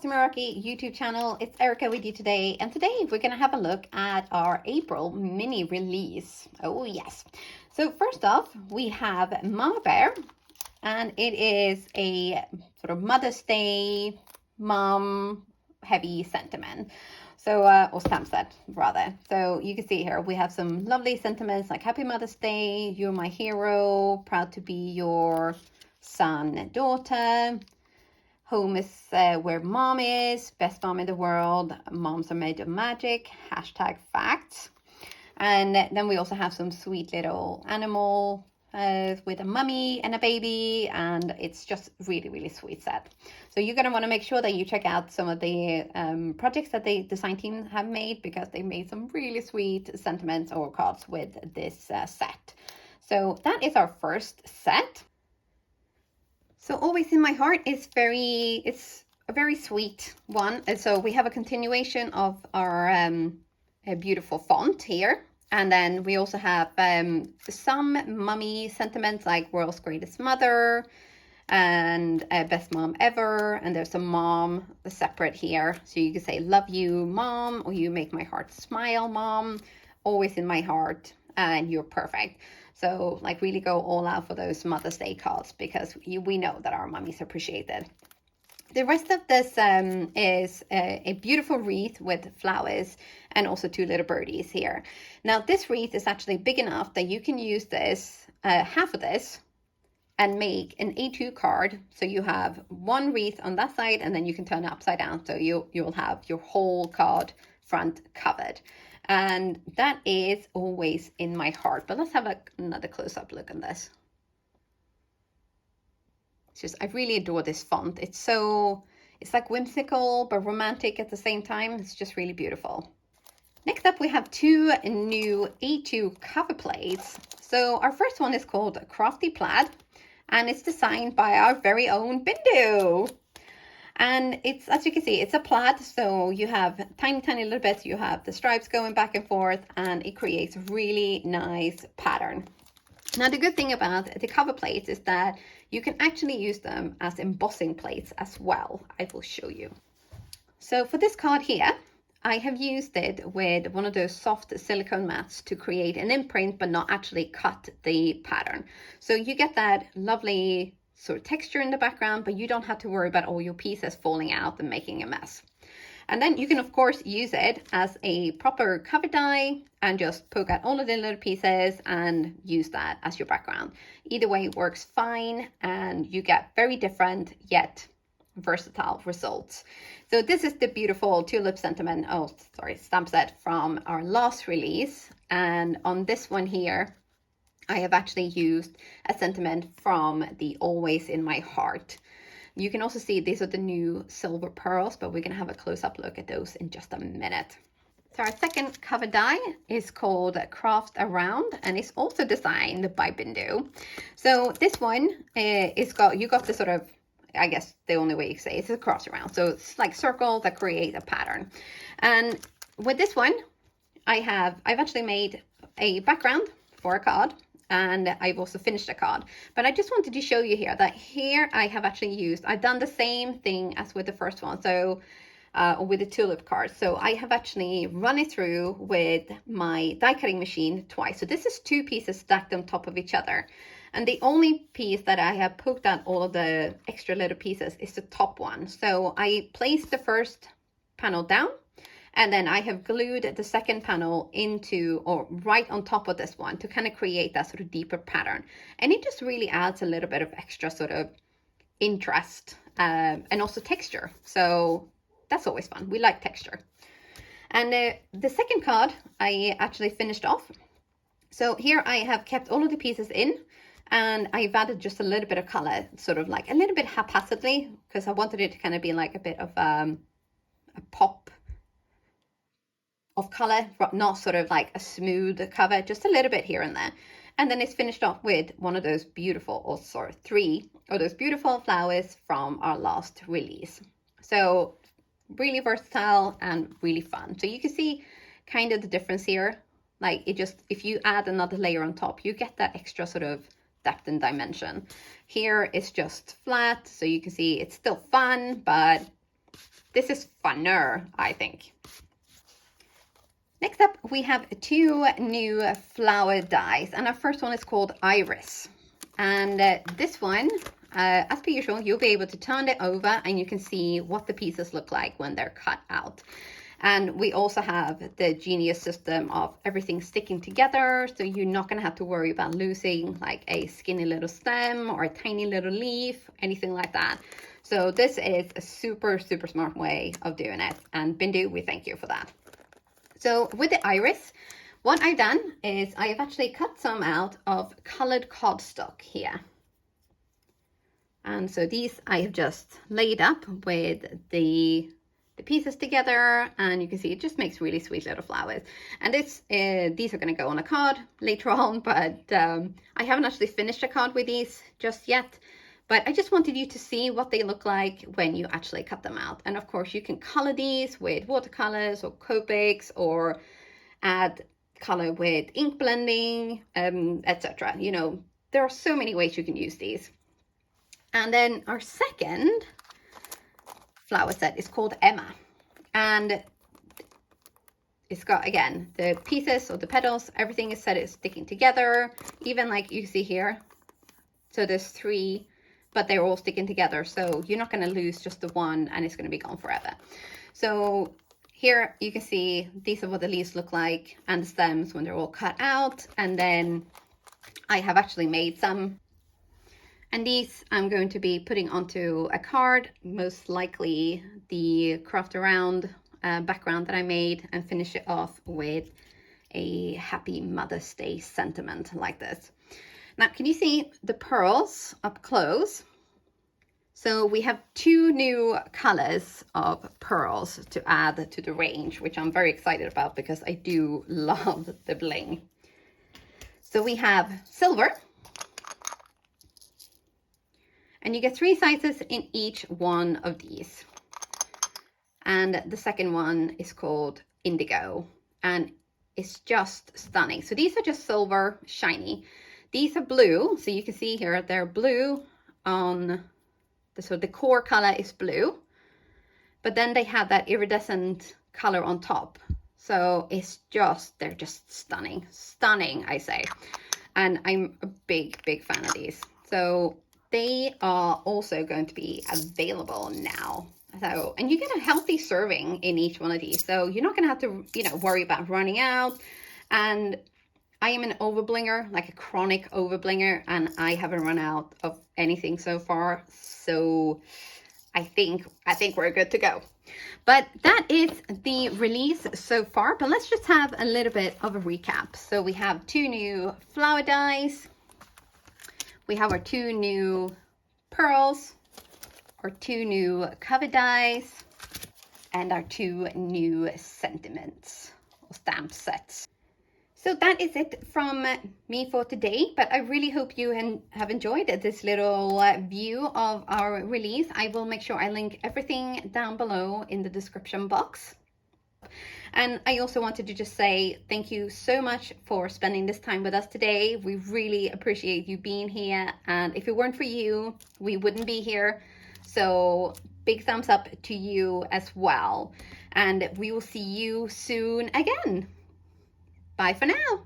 Crafty Meraki YouTube channel. It's Erica with you today, and today we're going to have a look at our April mini release. Oh yes. So first off, we have Mama Bear, and it is a sort of Mother's Day mom heavy sentiment. So, or stamp set rather. So you can see here, we have some lovely sentiments like Happy Mother's Day, you're my hero, proud to be your son and daughter. Home is where mom is, best mom in the world, moms are made of magic, hashtag facts. And then we also have some sweet little animal with a mummy and a baby, and it's just really sweet set. So you're going to want to make sure that you check out some of the projects that the design team have made, because they made some really sweet sentiments or cards with this set. So that is our first set. So Always in My Heart is it's a very sweet one. And so we have a continuation of our a beautiful font here. And then we also have some mummy sentiments like World's Greatest Mother and Best Mom Ever. And there's a mom separate here. So you can say, love you, mom, or you make my heart smile, mom, always in my heart, and you're perfect. So like really go all out for those Mother's Day cards, because we know that our mummies appreciate it. The rest of this is a beautiful wreath with flowers and also two little birdies here. Now this wreath is actually big enough that you can use this, half of this, and make an A2 card. So you have one wreath on that side, and then you can turn it upside down. So you'll have your whole card front covered. And that is Always in My Heart. But let's have another close-up look on this. It's just, I really adore this font. It's like whimsical but romantic at the same time. It's just really beautiful. Next up, we have two new A2 cover plates. So our first one is called Crafty Plaid, and it's designed by our very own Bindu. And it's, as you can see, it's a plaid, so you have tiny little bits, you have the stripes going back and forth, and it creates a really nice pattern. Now the good thing about the cover plates is that you can actually use them as embossing plates as well. I will show you. So for this card here, I have used it with one of those soft silicone mats to create an imprint, but not actually cut the pattern. So you get that lovely sort of texture in the background, but you don't have to worry about all your pieces falling out and making a mess. And then you can of course use it as a proper cover die and just poke out all of the little pieces and use that as your background. Either way works fine, and you get very different yet versatile results. So this is the beautiful tulip stamp set from our last release, and on this one here I have actually used a sentiment from the Always in My Heart. You can also see these are the new silver pearls, but we're going to have a close-up look at those in just a minute. So our second cover die is called Craft Around, and it's also designed by Bindu. So this one you got the sort of, I guess the only way you can say it's a cross around. So it's like circles that create a pattern. And with this one, I've actually made a background for a card, and I've also finished a card. But I just wanted to show you here that here I have actually I've done the same thing as with the first one, so with the tulip card. So I have actually run it through with my die cutting machine twice. So this is two pieces stacked on top of each other. And the only piece that I have poked out all of the extra little pieces is the top one. So I placed the first panel down, and then I have glued the second panel into, or right on top of this one, to kind of create that sort of deeper pattern. And it just really adds a little bit of extra sort of interest and also texture. So that's always fun. We like texture. And the second card I actually finished off. So here I have kept all of the pieces in, and I've added just a little bit of color, sort of like a little bit haphazardly, because I wanted it to kind of be like a bit of a pop of color, not sort of like a smooth cover, just a little bit here and there. And then it's finished off with one of those beautiful, or sorry, three of those beautiful flowers from our last release. So really versatile and really fun. So you can see kind of the difference here. Like it just, if you add another layer on top, you get that extra sort of depth and dimension. Here it's just flat, so you can see it's still fun, but this is funner, I think. Next up, we have 2 new flower dies, and our first one is called Iris. And this one, as per usual, you'll be able to turn it over and you can see what the pieces look like when they're cut out. And we also have the genius system of everything sticking together, so you're not going to have to worry about losing like a skinny little stem or a tiny little leaf, anything like that. So this is a super, super smart way of doing it. And Bindu, we thank you for that. So with the iris, what I've done is I have actually cut some out of colored cardstock here. And so these I have just laid up with the pieces together, and you can see it just makes really sweet little flowers. And these are going to go on a card later on, but I haven't actually finished a card with these just yet. But I just wanted you to see what they look like when you actually cut them out. And of course you can color these with watercolors or Copics, or add color with ink blending, etc. You know, there are so many ways you can use these. And then our second flower set is called Emma, and it's got, again, the pieces or the petals, everything is sticking together, even like you see here. So there's 3, but they're all sticking together, so you're not going to lose just the one and it's going to be gone forever. So here you can see these are what the leaves look like, and the stems when they're all cut out. And then I have actually made some, and these I'm going to be putting onto a card, most likely the craft around background that I made, and finish it off with a happy Mother's Day sentiment like this. Now, can you see the pearls up close? So we have 2 new colors of pearls to add to the range, which I'm very excited about because I do love the bling. So we have silver, and you get 3 sizes in each one of these. And the second one is called Indigo, and it's just stunning. So these are just silver, shiny. These are blue, so you can see here they're blue on so the core color is blue, but then they have that iridescent color on top. So it's just, they're just stunning, stunning, I say. And I'm a big, big fan of these. So they are also going to be available now. So, and you get a healthy serving in each one of these. So you're not going to have to, you know, worry about running out. And I am an overblinger, like a chronic overblinger, and I haven't run out of anything so far. So I think we're good to go. But that is the release so far. But let's just have a little bit of a recap. So we have 2 new flower dies. We have our 2 new pearls, our 2 new cover dies, and our 2 new sentiments or stamp sets. So that is it from me for today, but I really hope you have enjoyed this little view of our release. I will make sure I link everything down below in the description box. And I also wanted to just say thank you so much for spending this time with us today. We really appreciate you being here, and if it weren't for you, we wouldn't be here. So big thumbs up to you as well, and we will see you soon again. Bye for now.